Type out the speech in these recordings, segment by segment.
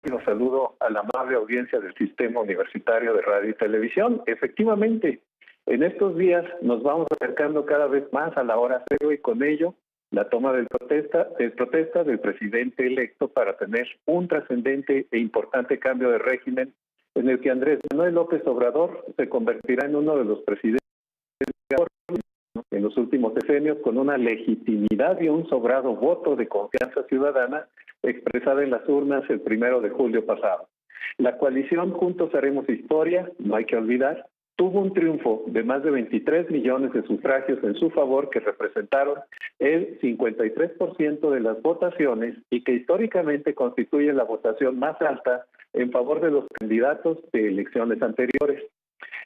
Los saludo a la amable audiencia del Sistema Universitario de Radio y Televisión. Efectivamente, en estos días nos vamos acercando cada vez más a la hora cero y con ello la toma de protesta del presidente electo para tener un trascendente e importante cambio de régimen en el que Andrés Manuel López Obrador se convertirá en uno de los presidentes en los últimos decenios con una legitimidad y un sobrado voto de confianza ciudadana expresada en las urnas el 1 de julio pasado. La coalición Juntos Haremos Historia, no hay que olvidar, tuvo un triunfo de más de 23 millones de sufragios en su favor que representaron el 53% de las votaciones y que históricamente constituye la votación más alta en favor de los candidatos de elecciones anteriores.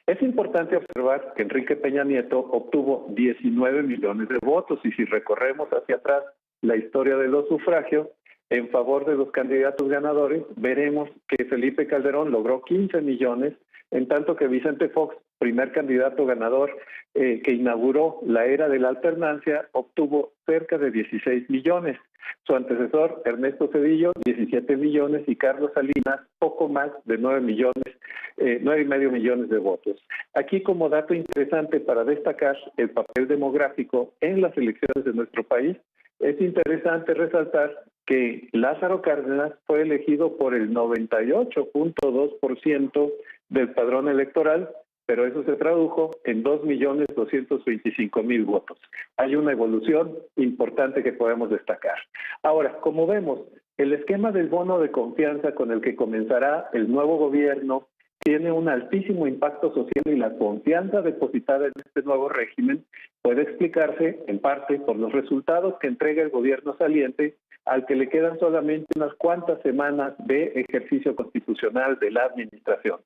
Es importante observar que Enrique Peña Nieto obtuvo 19 millones de votos y si recorremos hacia atrás la historia de los sufragios en favor de los candidatos ganadores, veremos que Felipe Calderón logró 15 millones, en tanto que Vicente Fox, primer candidato ganador que inauguró la era de la alternancia, obtuvo cerca de 16 millones. Su antecesor, Ernesto Zedillo, 17 millones y Carlos Salinas, poco más de 9,5 millones de votos. Aquí como dato interesante para destacar el papel demográfico en las elecciones de nuestro país, es interesante resaltar que Lázaro Cárdenas fue elegido por el 98.2% del padrón electoral, pero eso se tradujo en 2,225,000 votos. Hay una evolución importante que podemos destacar. Ahora, como vemos, el esquema del bono de confianza con el que comenzará el nuevo gobierno tiene un altísimo impacto social y la confianza depositada en este nuevo régimen puede explicarse, en parte, por los resultados que entrega el gobierno saliente, al que le quedan solamente unas cuantas semanas de ejercicio constitucional de la administración.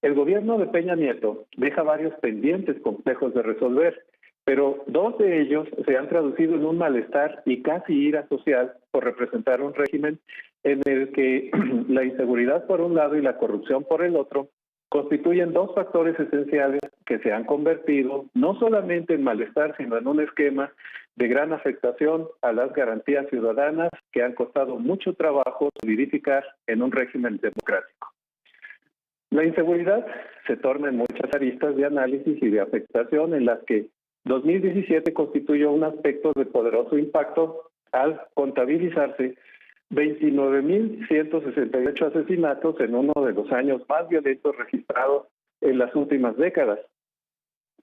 El gobierno de Peña Nieto deja varios pendientes complejos de resolver, pero dos de ellos se han traducido en un malestar y casi ira social por representar un régimen en el que la inseguridad por un lado y la corrupción por el otro constituyen dos factores esenciales que se han convertido no solamente en malestar, sino en un esquema de gran afectación a las garantías ciudadanas que han costado mucho trabajo solidificar en un régimen democrático. La inseguridad se torna en muchas aristas de análisis y de afectación en las que 2017 constituyó un aspecto de poderoso impacto al contabilizarse 29,168 asesinatos en uno de los años más violentos registrados en las últimas décadas.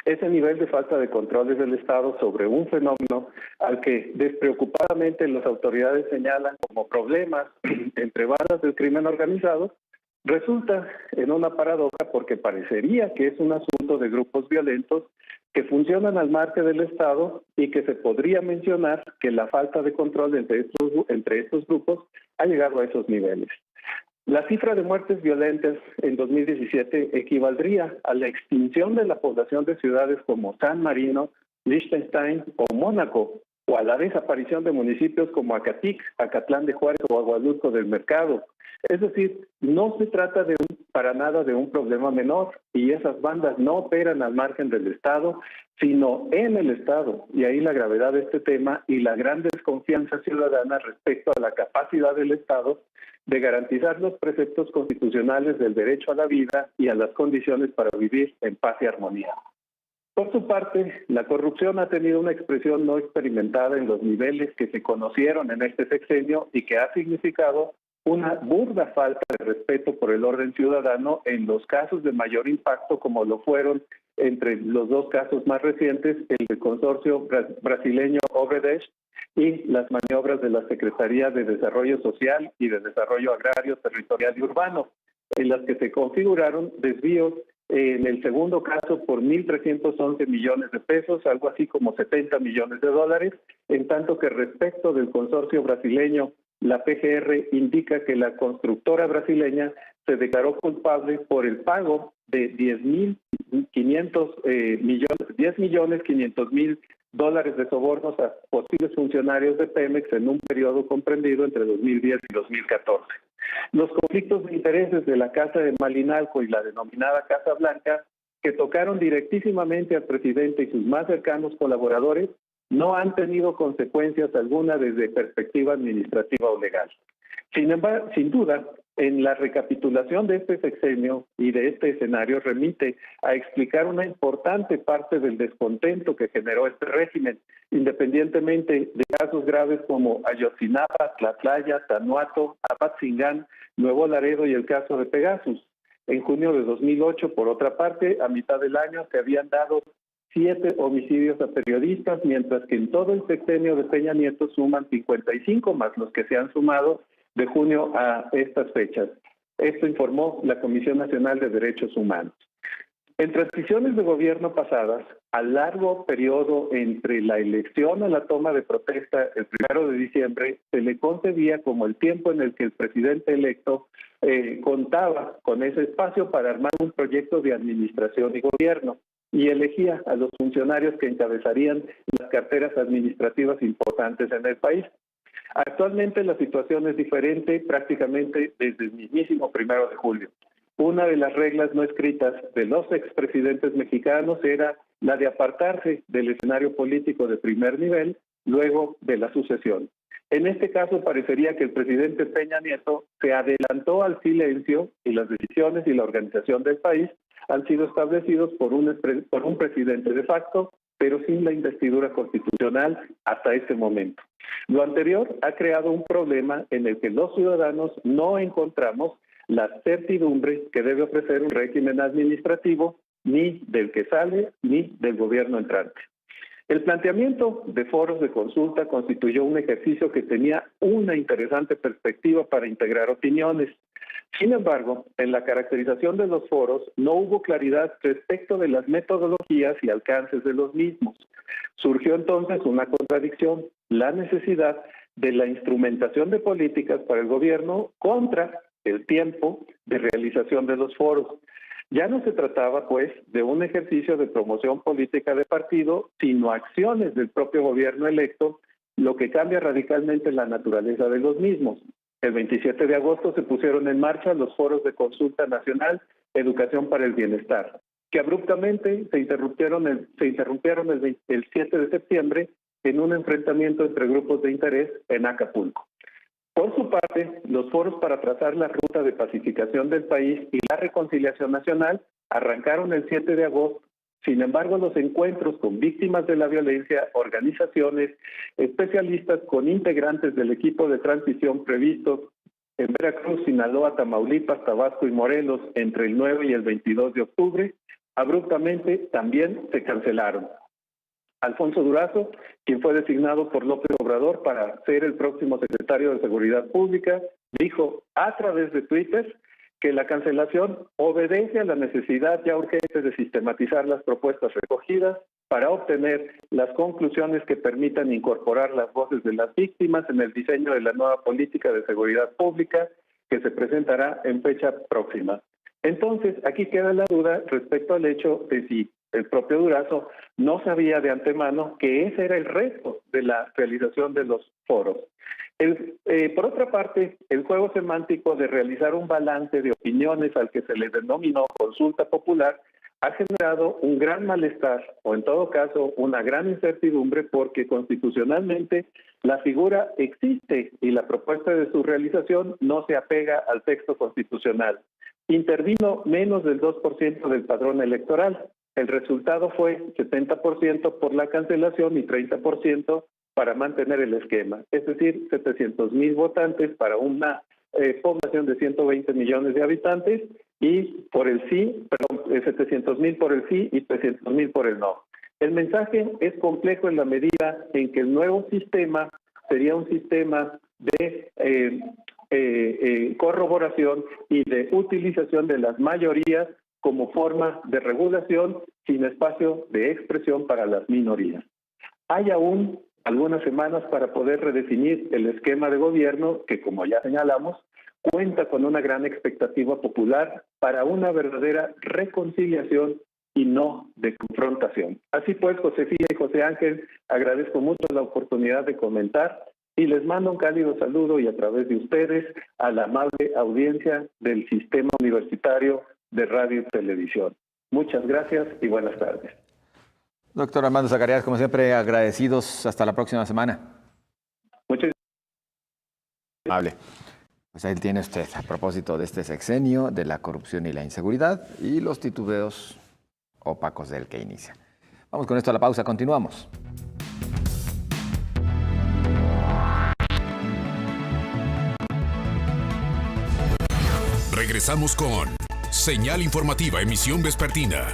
Ese nivel de falta de controles del Estado sobre un fenómeno al que despreocupadamente las autoridades señalan como problemas entre bandas del crimen organizado, resulta en una paradoja porque parecería que es un asunto de grupos violentos que funcionan al margen del Estado y que se podría mencionar que la falta de control entre estos grupos ha llegado a esos niveles. La cifra de muertes violentas en 2017 equivaldría a la extinción de la población de ciudades como San Marino, Liechtenstein o Mónaco, o a la desaparición de municipios como Acatic, Acatlán de Juárez o Aguadulco del Mercado. Es decir, no se trata para nada de un problema menor y esas bandas no operan al margen del Estado, sino en el Estado. Y ahí la gravedad de este tema y la gran desconfianza ciudadana respecto a la capacidad del Estado de garantizar los preceptos constitucionales del derecho a la vida y a las condiciones para vivir en paz y armonía. Por su parte, la corrupción ha tenido una expresión no experimentada en los niveles que se conocieron en este sexenio y que ha significado una burda falta de respeto por el orden ciudadano en los casos de mayor impacto, como lo fueron entre los dos casos más recientes, el del consorcio brasileño Odebrecht y las maniobras de la Secretaría de Desarrollo Social y de Desarrollo Agrario, Territorial y Urbano, en las que se configuraron desvíos en el segundo caso por 1,311 millones de pesos, algo así como 70 millones de dólares, en tanto que respecto del consorcio brasileño, la PGR indica que la constructora brasileña se declaró culpable por el pago de 10,500,000 dólares de sobornos a posibles funcionarios de Pemex en un periodo comprendido entre 2010 y 2014. Los conflictos de intereses de la Casa de Malinalco y la denominada Casa Blanca, que tocaron directísimamente al presidente y sus más cercanos colaboradores, no han tenido consecuencias alguna desde perspectiva administrativa o legal. Sin embargo, sin duda, En la recapitulación de este sexenio y de este escenario remite a explicar una importante parte del descontento que generó este régimen, independientemente de casos graves como Ayotzinapa, Tlatlaya, Tanuato, Apatzingán, Nuevo Laredo y el caso de Pegasus. En junio de 2008, por otra parte, a mitad del año se habían dado 7 homicidios a periodistas, mientras que en todo el sexenio de Peña Nieto suman 55 más los que se han sumado de junio a estas fechas. Esto informó la Comisión Nacional de Derechos Humanos. En transiciones de gobierno pasadas, al largo periodo entre la elección a la toma de protesta el 1 de diciembre, se le concebía como el tiempo en el que el presidente electo contaba con ese espacio para armar un proyecto de administración y gobierno y elegía a los funcionarios que encabezarían las carteras administrativas importantes en el país. Actualmente la situación es diferente prácticamente desde el mismísimo 1 de julio. Una de las reglas no escritas de los expresidentes mexicanos era la de apartarse del escenario político de primer nivel luego de la sucesión. En este caso parecería que el presidente Peña Nieto se adelantó al silencio y las decisiones y la organización del país han sido establecidos por un presidente de facto, pero sin la investidura constitucional hasta este momento. Lo anterior ha creado un problema en el que los ciudadanos no encontramos la certidumbre que debe ofrecer un régimen administrativo, ni del que sale, ni del gobierno entrante. El planteamiento de foros de consulta constituyó un ejercicio que tenía una interesante perspectiva para integrar opiniones. Sin embargo, en la caracterización de los foros no hubo claridad respecto de las metodologías y alcances de los mismos. Surgió entonces una contradicción, la necesidad de la instrumentación de políticas para el gobierno contra el tiempo de realización de los foros. Ya no se trataba, pues, de un ejercicio de promoción política de partido, sino acciones del propio gobierno electo, lo que cambia radicalmente la naturaleza de los mismos. El 27 de agosto se pusieron en marcha los foros de consulta nacional Educación para el Bienestar, que abruptamente se interrumpieron el 7 de septiembre en un enfrentamiento entre grupos de interés en Acapulco. Por su parte, los foros para trazar la ruta de pacificación del país y la reconciliación nacional arrancaron el 7 de agosto. Sin embargo, los encuentros con víctimas de la violencia, organizaciones, especialistas con integrantes del equipo de transición previstos en Veracruz, Sinaloa, Tamaulipas, Tabasco y Morelos entre el 9 y el 22 de octubre, abruptamente también se cancelaron. Alfonso Durazo, quien fue designado por López Obrador para ser el próximo secretario de Seguridad Pública, dijo a través de Twitter que la cancelación obedece a la necesidad ya urgente de sistematizar las propuestas recogidas para obtener las conclusiones que permitan incorporar las voces de las víctimas en el diseño de la nueva política de seguridad pública que se presentará en fecha próxima. Entonces, aquí queda la duda respecto al hecho de si el propio Durazo no sabía de antemano que ese era el reto de la realización de los foros. Por otra parte, el juego semántico de realizar un balance de opiniones al que se le denominó consulta popular ha generado un gran malestar, o en todo caso una gran incertidumbre, porque constitucionalmente la figura existe y la propuesta de su realización no se apega al texto constitucional. Intervino menos del 2% del padrón electoral. El resultado fue 70% por la cancelación y 30% para mantener el esquema, es decir, 700,000 votantes para una población de 120 millones de habitantes y por el sí, 700,000 por el sí y 300,000 por el no. El mensaje es complejo en la medida en que el nuevo sistema sería un sistema de corroboración y de utilización de las mayorías como forma de regulación sin espacio de expresión para las minorías. Hay aún algunas semanas para poder redefinir el esquema de gobierno que, como ya señalamos, cuenta con una gran expectativa popular para una verdadera reconciliación y no de confrontación. Así pues, Josefina y José Ángel, agradezco mucho la oportunidad de comentar y les mando un cálido saludo y a través de ustedes a la amable audiencia del Sistema Universitario de Radio y Televisión. Muchas gracias y buenas tardes. Doctor Armando Zacarías, como siempre, agradecidos. Hasta la próxima semana. Muchas gracias. Pues ahí tiene usted, a propósito de este sexenio, de la corrupción y la inseguridad y los titubeos opacos del que inicia. Vamos con esto a la pausa, continuamos. Regresamos con Señal Informativa, emisión vespertina,